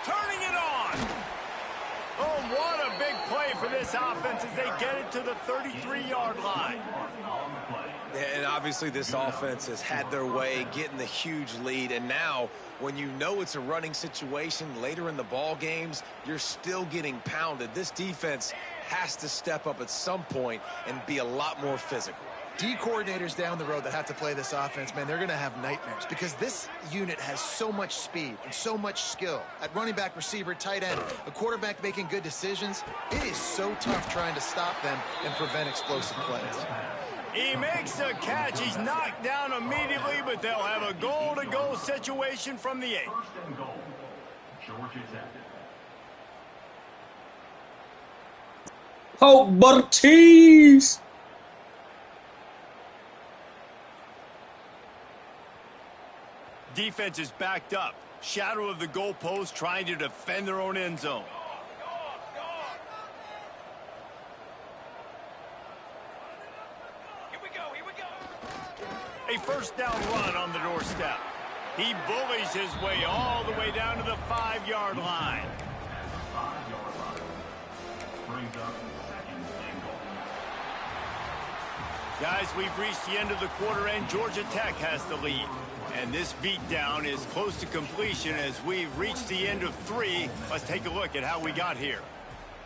Turning it on. Oh, what a big play for this offense as they get it to the 33-yard line. And obviously this offense has had their way getting the huge lead, and now when you know it's a running situation later in the ball games, you're still getting pounded. This defense has to step up at some point and be a lot more physical. D coordinators down the road that have to play this offense, man, they're going to have nightmares because this unit has so much speed and so much skill. At running back, receiver, tight end, a quarterback making good decisions, it is so tough trying to stop them and prevent explosive plays. He makes the catch. He's knocked down immediately, but they'll have a goal-to-goal situation from the 8. Oh, butter cheese! Defense is backed up. Shadow of the goalpost trying to defend their own end zone. A first down run on the doorstep. He bullies his way all the way down to the 5-yard line. Guys, we've reached the end of the quarter, and Georgia Tech has the lead. And this beatdown is close to completion as we've reached the end of 3. Let's take a look at how we got here.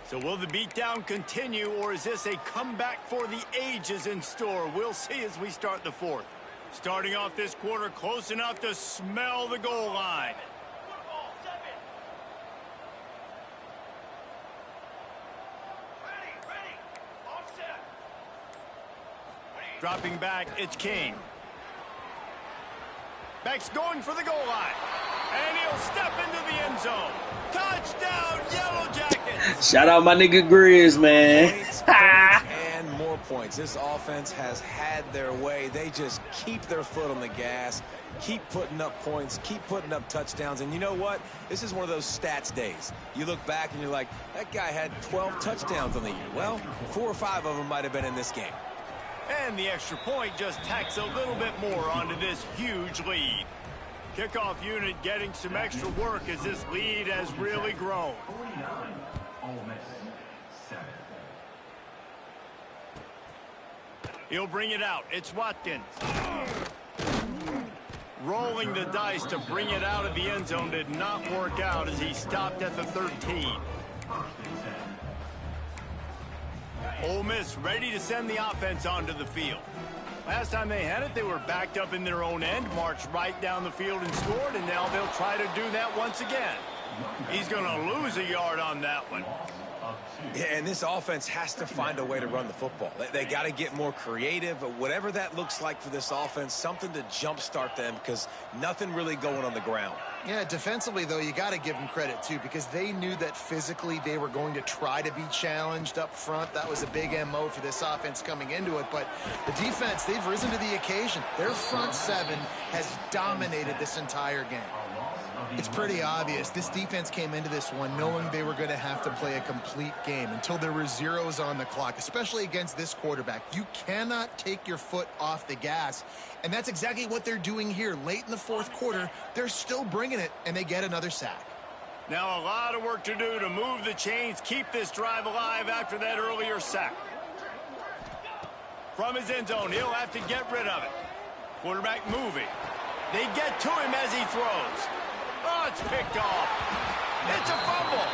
So will the beatdown continue, or is this a comeback for the ages in store? We'll see as we start the 4th. Starting off this quarter close enough to smell the goal line. Dropping back, it's King. Beck's going for the goal line. And he'll step into the end zone. Touchdown, Yellow Jackets! Shout out my nigga Grizz, man. And more points. This offense has had their way. They just keep their foot on the gas, keep putting up points, keep putting up touchdowns. And you know what? This is one of those stats days. You look back and you're like, that guy had 12 touchdowns on the year. Well, 4 or 5 of them might have been in this game. And the extra point just tacks a little bit more onto this huge lead. Kickoff unit getting some extra work as this lead has really grown. He'll bring it out. It's Watkins. Rolling the dice to bring it out of the end zone did not work out as he stopped at the 13. Ole Miss ready to send the offense onto the field. Last time they had it, they were backed up in their own end, marched right down the field and scored, and now they'll try to do that once again. He's going to lose a yard on that one. Yeah, and this offense has to find a way to run the football. They got to get more creative, whatever that looks like for this offense, something to jumpstart them because nothing really going on the ground. Yeah, defensively, though, you got to give them credit, too, because they knew that physically they were going to try to be challenged up front. That was a big MO for this offense coming into it. But the defense, they've risen to the occasion. Their front seven has dominated this entire game. It's pretty obvious. This defense came into this one knowing they were going to have to play a complete game until there were zeros on the clock, especially against this quarterback. You cannot take your foot off the gas, and that's exactly what they're doing here. Late in the fourth quarter, they're still bringing it, and they get another sack. Now a lot of work to do to move the chains, keep this drive alive after that earlier sack. From his end zone, he'll have to get rid of it. Quarterback moving. They get to him as he throws. Oh, it's picked off. It's a fumble.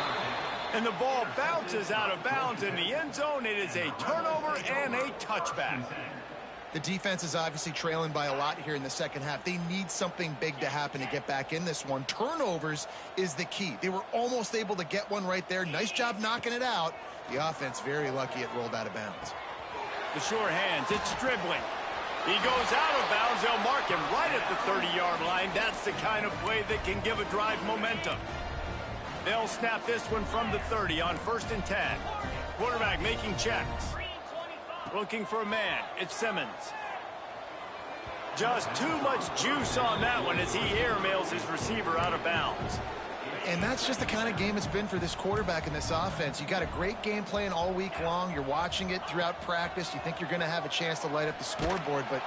And the ball bounces out of bounds in the end zone. It is a turnover and a touchback. The defense is obviously trailing by a lot here in the second half. They need something big to happen to get back in this one. Turnovers is the key. They were almost able to get one right there. Nice job knocking it out. The offense very lucky it rolled out of bounds. The sure hands. It's Stribling. He goes out of bounds. They'll mark him right at the 30-yard line. That's the kind of play that can give a drive momentum. They'll snap this one from the 30 on 1st and 10. Quarterback making checks. Looking for a man. It's Simmons. Just too much juice on that one as he airmails his receiver out of bounds. And that's just the kind of game it's been for this quarterback in this offense. You got a great game plan all week long. You're watching it throughout practice. You think you're going to have a chance to light up the scoreboard, but...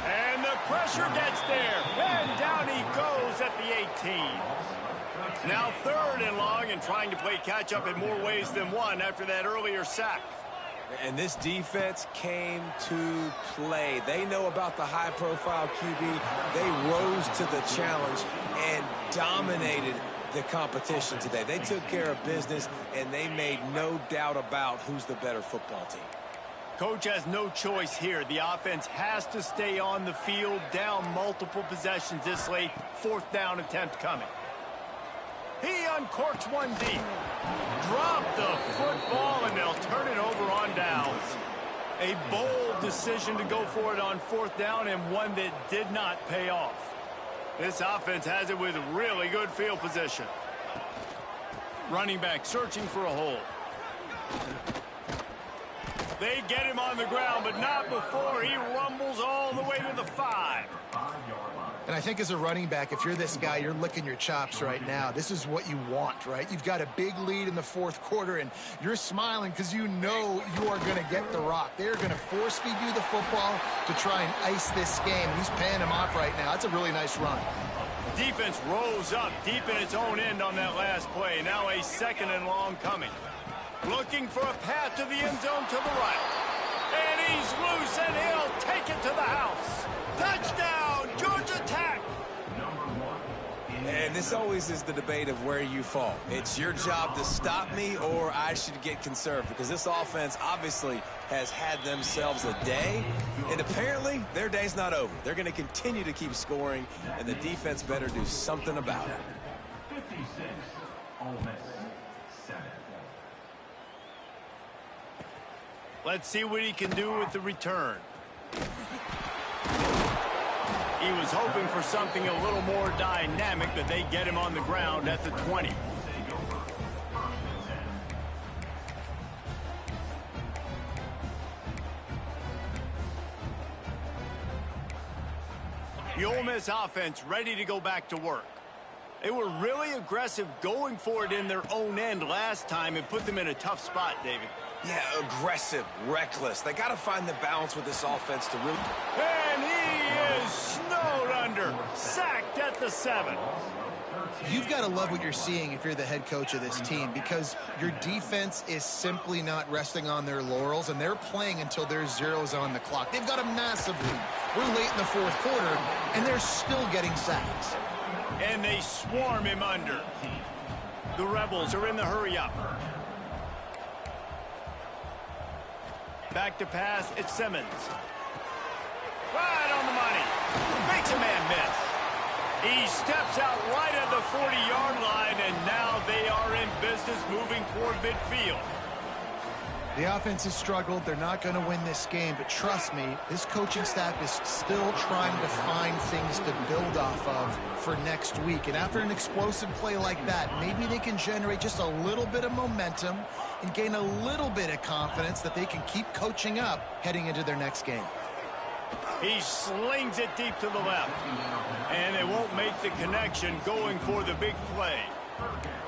And the pressure gets there. And down he goes at the 18. Now 3rd and long and trying to play catch-up in more ways than one after that earlier sack. And this defense came to play. They know about the high-profile QB. They rose to the challenge and dominated the competition today. They took care of business, and they made no doubt about who's the better football team. Coach has no choice here. The offense has to stay on the field, down multiple possessions this late. 4th down attempt coming. He uncorks one deep. Drop the football, and they'll turn it over on downs. A bold decision to go for it on 4th down, and one that did not pay off. This offense has it with really good field position. Running back searching for a hole. They get him on the ground, but not before he rumbles all the way to the 5. And I think as a running back, if you're this guy, you're licking your chops right now. This is what you want, right? You've got a big lead in the 4th quarter, and you're smiling because you know you are going to get the rock. They're going to force-feed you the football to try and ice this game. He's paying him off right now. That's a really nice run. Defense rose up deep in its own end on that last play. Now a 2nd and long coming. Looking for a path to the end zone to the right. And he's loose, and he'll take it to the house. Touchdown, Georgia Tech. And this always is the debate of where you fall. It's your job to stop me, or I should get conserved, because this offense obviously has had themselves a day, and apparently their day's not over. They're going to continue to keep scoring, and the defense better do something about it. 56, Ole Miss, 7. Let's see what he can do with the return. He was hoping for something a little more dynamic, but they get him on the ground at the 20. The Ole Miss offense ready to go back to work. They were really aggressive going for it in their own end last time and put them in a tough spot, David. Yeah, aggressive, reckless. They got to find the balance with this offense to really... And he is snowed under. Sacked at the 7. You've got to love what you're seeing if you're the head coach of this team, because your defense is simply not resting on their laurels, and they're playing until there's zeros on the clock. They've got a massive lead. We're late in the fourth quarter, and they're still getting sacks. And they swarm him under. The Rebels are in the hurry-up. Back to pass, it's Simmons. Right on the money. Makes a man miss. He steps out right at the 40-yard line, and now they are in business moving toward midfield. The offense has struggled. They're not going to win this game, but trust me, this coaching staff is still trying to find things to build off of for next week. And after an explosive play like that, maybe they can generate just a little bit of momentum and gain a little bit of confidence that they can keep coaching up heading into their next game. He slings it deep to the left, and they won't make the connection going for the big play.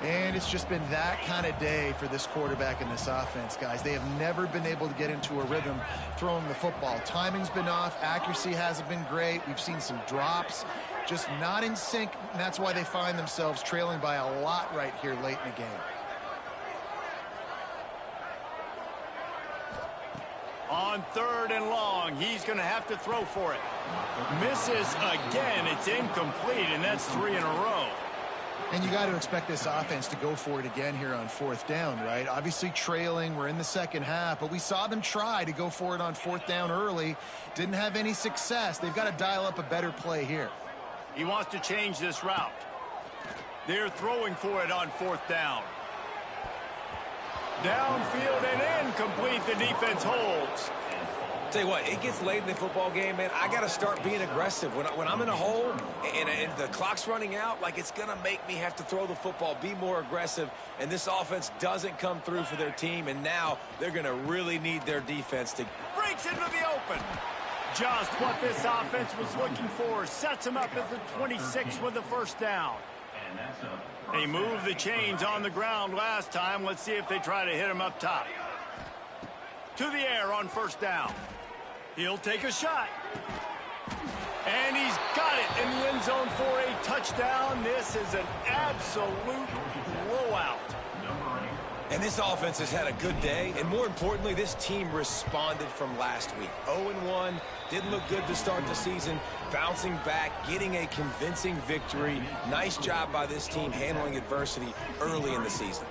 And it's just been that kind of day for this quarterback and this offense, guys. They have never been able to get into a rhythm throwing the football. Timing's been off. Accuracy hasn't been great. We've seen some drops, just not in sync, and that's why they find themselves trailing by a lot right here late in the game. On 3rd and long, he's going to have to throw for it. Misses again. It's incomplete, and that's 3 in a row. And you got to expect this offense to go for it again here on 4th down, right? Obviously trailing, we're in the second half, but we saw them try to go for it on 4th down early. Didn't have any success. They've got to dial up a better play here. He wants to change this route. They're throwing for it on 4th down. Downfield and incomplete. The defense holds. Tell you what, it gets late in the football game, man. I got to start being aggressive. When I'm in a hole and the clock's running out, like, it's going to make me have to throw the football, be more aggressive, and this offense doesn't come through for their team, and now they're going to really need their defense to... Breaks into the open. Just what this offense was looking for. Sets him up at the 26 with the 1st down. They moved the chains on the ground last time. Let's see if they try to hit him up top. To the air on 1st down. He'll take a shot. And he's got it in the end zone for a touchdown. This is an absolute blowout. And this offense has had a good day, and more importantly, this team responded from last week. 0-1, didn't look good to start the season, bouncing back, getting a convincing victory. Nice job by this team handling adversity early in the season.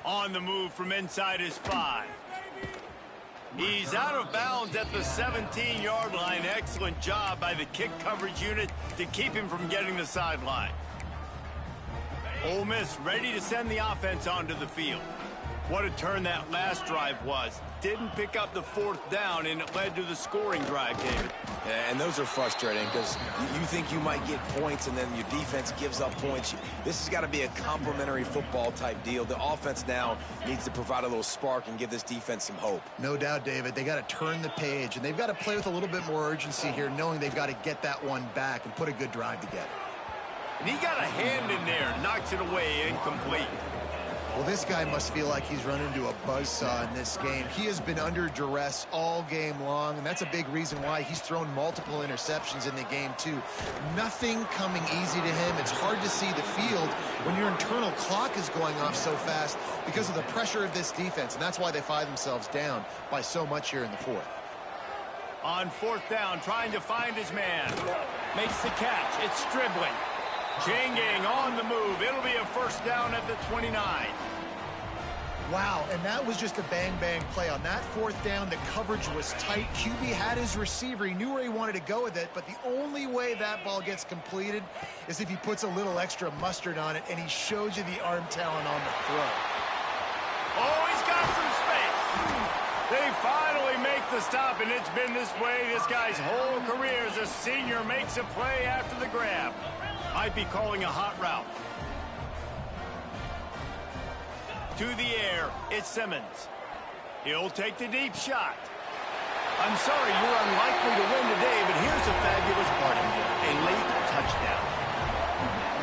On the move from inside his 5. He's out of bounds at the 17-yard line. Excellent job by the kick coverage unit to keep him from getting the sideline. Ole Miss ready to send the offense onto the field. What a turn that last drive was. Didn't pick up the 4th down, and it led to the scoring drive, David. Yeah, and those are frustrating because you think you might get points, and then your defense gives up points. This has got to be a complementary football type deal. The offense now needs to provide a little spark and give this defense some hope. No doubt, David. They got to turn the page, and they've got to play with a little bit more urgency here, knowing they've got to get that one back and put a good drive together. And he got a hand in there, knocks it away, incomplete. Well, this guy must feel like he's run into a buzzsaw in this game. He has been under duress all game long, and that's a big reason why he's thrown multiple interceptions in the game, too. Nothing coming easy to him. It's hard to see the field when your internal clock is going off so fast because of the pressure of this defense, and that's why they find themselves down by so much here in the 4th. On 4th down, trying to find his man. Makes the catch. It's Stribling. Changing on the move. It'll be a 1st down at the 29. Wow, and that was just a bang-bang play. On that 4th down, the coverage was tight. QB had his receiver. He knew where he wanted to go with it, but the only way that ball gets completed is if he puts a little extra mustard on it, and he shows you the arm talent on the throw. Oh, he's got some space. They finally make the stop, and it's been this way this guy's whole career as a senior. Makes a play after the grab. Might be calling a hot route. To the air, it's Simmons. He'll take the deep shot. I'm sorry you're unlikely to win today, but here's a fabulous parting gift, a late touchdown.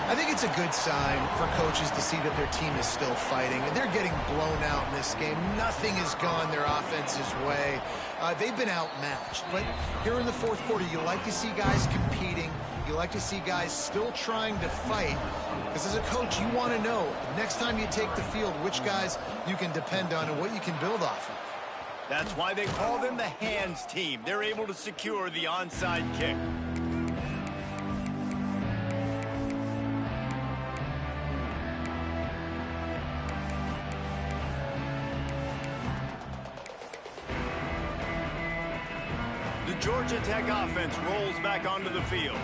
I think it's a good sign for coaches to see that their team is still fighting. They're getting blown out in this game. Nothing has gone their offense's way. They've been outmatched. But here in the fourth quarter, you like to see guys competing. You like to see guys still trying to fight. Because as a coach, you want to know, next time you take the field, which guys you can depend on and what you can build off of. That's why they call them the hands team. They're able to secure the onside kick. The Georgia Tech offense rolls back onto the field.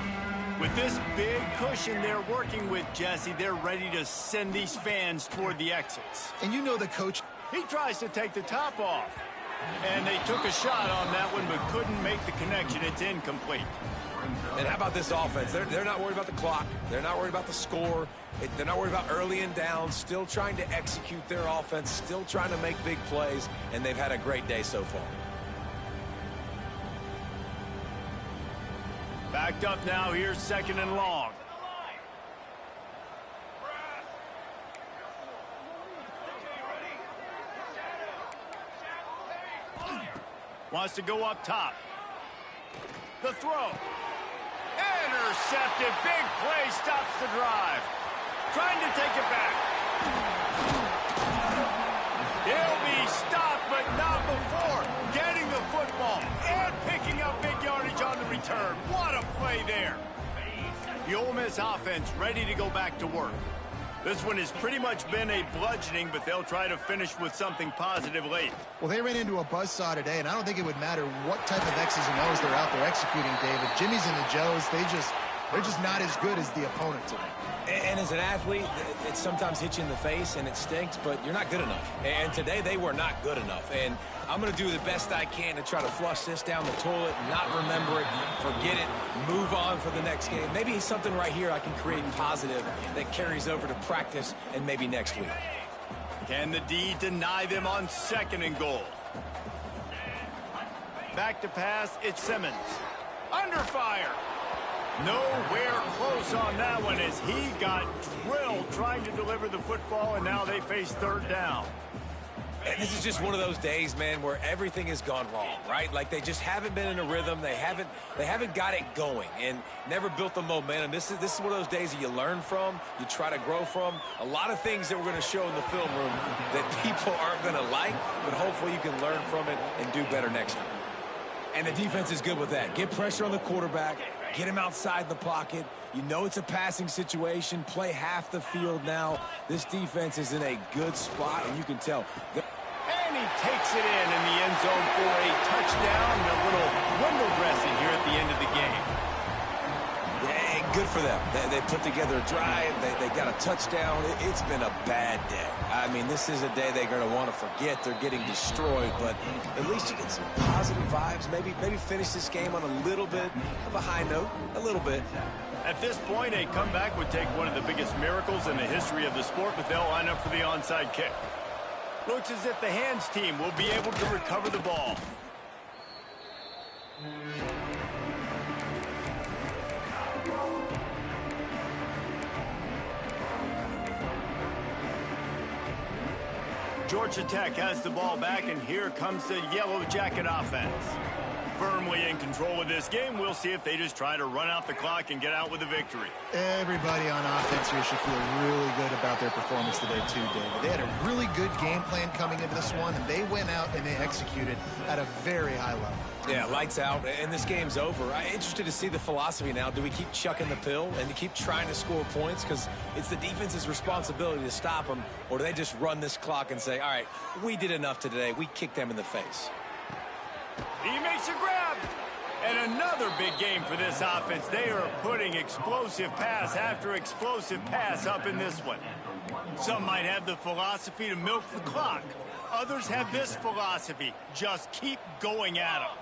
With this big cushion they're working with, Jesse, they're ready to send these fans toward the exits. And you know the coach. He tries to take the top off. And they took a shot on that one, but couldn't make the connection. It's incomplete. And how about this offense? They're not worried about the clock. They're not worried about the score. They're not worried about early and down. Still trying to execute their offense. Still trying to make big plays. And they've had a great day so far. Backed up now. Here's 2nd and long. Wants to go up top. The throw. Intercepted. Big play stops the drive. Trying to take it back. He'll be stopped, but not before getting the football and picking up big yardage on the return. What a play there. The Ole Miss offense ready to go back to work. This one has pretty much been a bludgeoning, but they'll try to finish with something positive late. Well, they ran into a buzzsaw today, and I don't think it would matter what type of X's and O's they're out there executing, David. Jimmy's and the Joes, they're just not as good as the opponent today. And as an athlete, it sometimes hits you in the face and it stinks, but you're not good enough. And today they were not good enough. And I'm going to do the best I can to try to flush this down the toilet, not remember it, forget it, move on for the next game. Maybe something right here I can create positive that carries over to practice and maybe next week. Can the D deny them on 2nd and goal? Back to pass, it's Simmons. Under fire. Nowhere close on that one as he got drilled trying to deliver the football, and now they face 3rd down. And this is just one of those days, man, where everything has gone wrong, right? Like they just haven't been in a rhythm. They haven't got it going and never built the momentum. This is one of those days that you learn from, you try to grow from. A lot of things that we're going to show in the film room that people aren't going to like, but hopefully you can learn from it and do better next time. And the defense is good with that. Get pressure on the quarterback. Get him outside the pocket. You know it's a passing situation. Play half the field now. This defense is in a good spot, and you can tell. And he takes it in the end zone for a touchdown. A little window dressing here at the end of the game. Yeah, good for them. They put together a drive. They got a touchdown. It's been a bad day. I mean, this is a day they're going to want to forget. They're getting destroyed, but at least you get some positive vibes. Maybe finish this game on a little bit of a high note, a little bit. At this point, a comeback would take one of the biggest miracles in the history of the sport, but they'll line up for the onside kick. Looks as if the hands team will be able to recover the ball. Georgia Tech has the ball back, and here comes the Yellow Jacket offense. Firmly in control of this game. We'll see if they just try to run out the clock and get out with a victory. Everybody on offense here should feel really good about their performance today too, David. They had a really good game plan coming into this one, and they went out and they executed at a very high level. Yeah, lights out, and this game's over. I'm interested to see the philosophy now. Do we keep chucking the pill and to keep trying to score points? Because it's the defense's responsibility to stop them, or do they just run this clock and say, all right, we did enough today. We kicked them in the face. He makes a grab. And another big game for this offense. They are putting explosive pass after explosive pass up in this one. Some might have the philosophy to milk the clock. Others have this philosophy. Just keep going at them.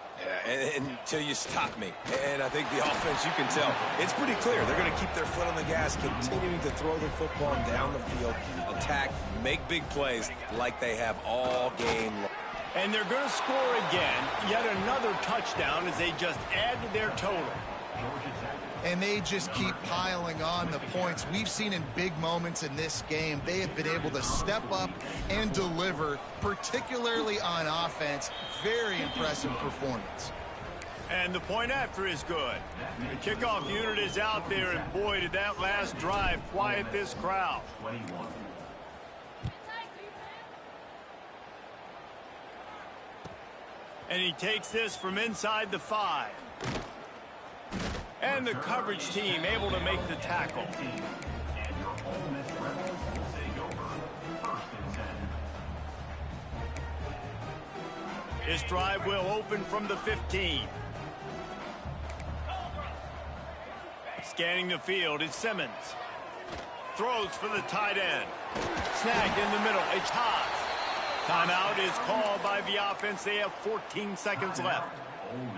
Yeah, until you stop me. And I think the offense, you can tell, it's pretty clear. They're going to keep their foot on the gas, continuing to throw the football down the field attack, make big plays like they have all game long. And they're going to score again. Yet another touchdown as they just add to their total. And they just keep piling on the points. We've seen in big moments in this game, they have been able to step up and deliver, particularly on offense. Very impressive performance. And the point after is good. The kickoff unit is out there, and boy, did that last drive quiet this crowd. 21. And he takes this from inside the 5. And the coverage team able to make the tackle. And your Ole Miss Rebels will take over 1st and 10. This drive will open from the 15. Scanning the field is Simmons. Throws for the tight end. Snagged in the middle. It's Haas. Timeout is called by the offense. They have 14 seconds left.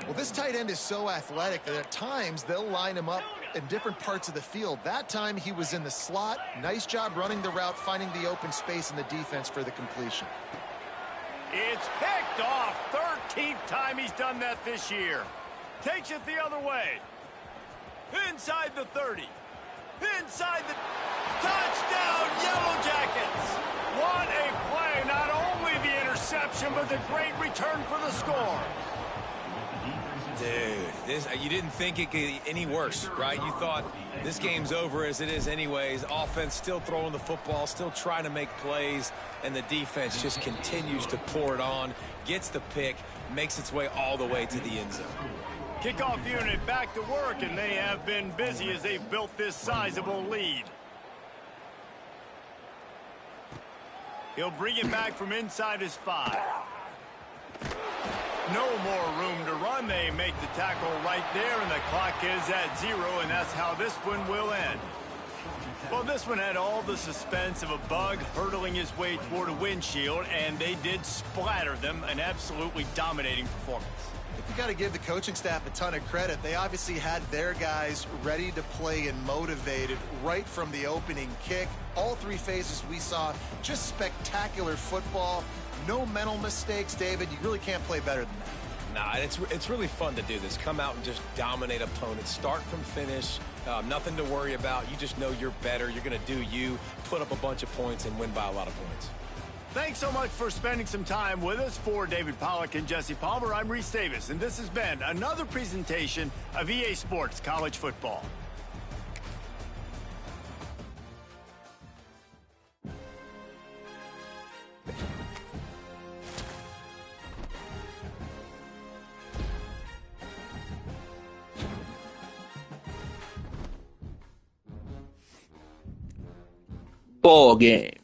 Well, this tight end is so athletic that at times they'll line him up in different parts of the field. That time he was in the slot. Nice job running the route, finding the open space in the defense for the completion. It's picked off. 13th time he's done that this year. Takes it the other way. Inside the 30. Inside the touchdown, Yellow Jackets. What a play. Not only the interception, but the great return for the score. Dude, you didn't think it could get any worse, right? You thought this game's over as it is anyways. Offense still throwing the football, still trying to make plays, and the defense just continues to pour it on, gets the pick, makes its way all the way to the end zone. Kickoff unit back to work, and they have been busy as they've built this sizable lead. He'll bring it back from inside his 5. No more room to run. They make the tackle right there, and the clock is at 0, and that's how this one will end. Well, this one had all the suspense of a bug hurtling his way toward a windshield, and they did splatter them. An absolutely dominating performance. You got to give the coaching staff a ton of credit. They obviously had their guys ready to play and motivated right from the opening kick. All 3 phases we saw, just spectacular football. No mental mistakes, David. You really can't play better than that. Nah, it's really fun to do this. Come out and just dominate opponents. Start from finish. Nothing to worry about. You just know you're better. You're going to do you, put up a bunch of points, and win by a lot of points. Thanks so much for spending some time with us. For David Pollack and Jesse Palmer, I'm Reese Davis, and this has been another presentation of EA Sports College Football. Ball game.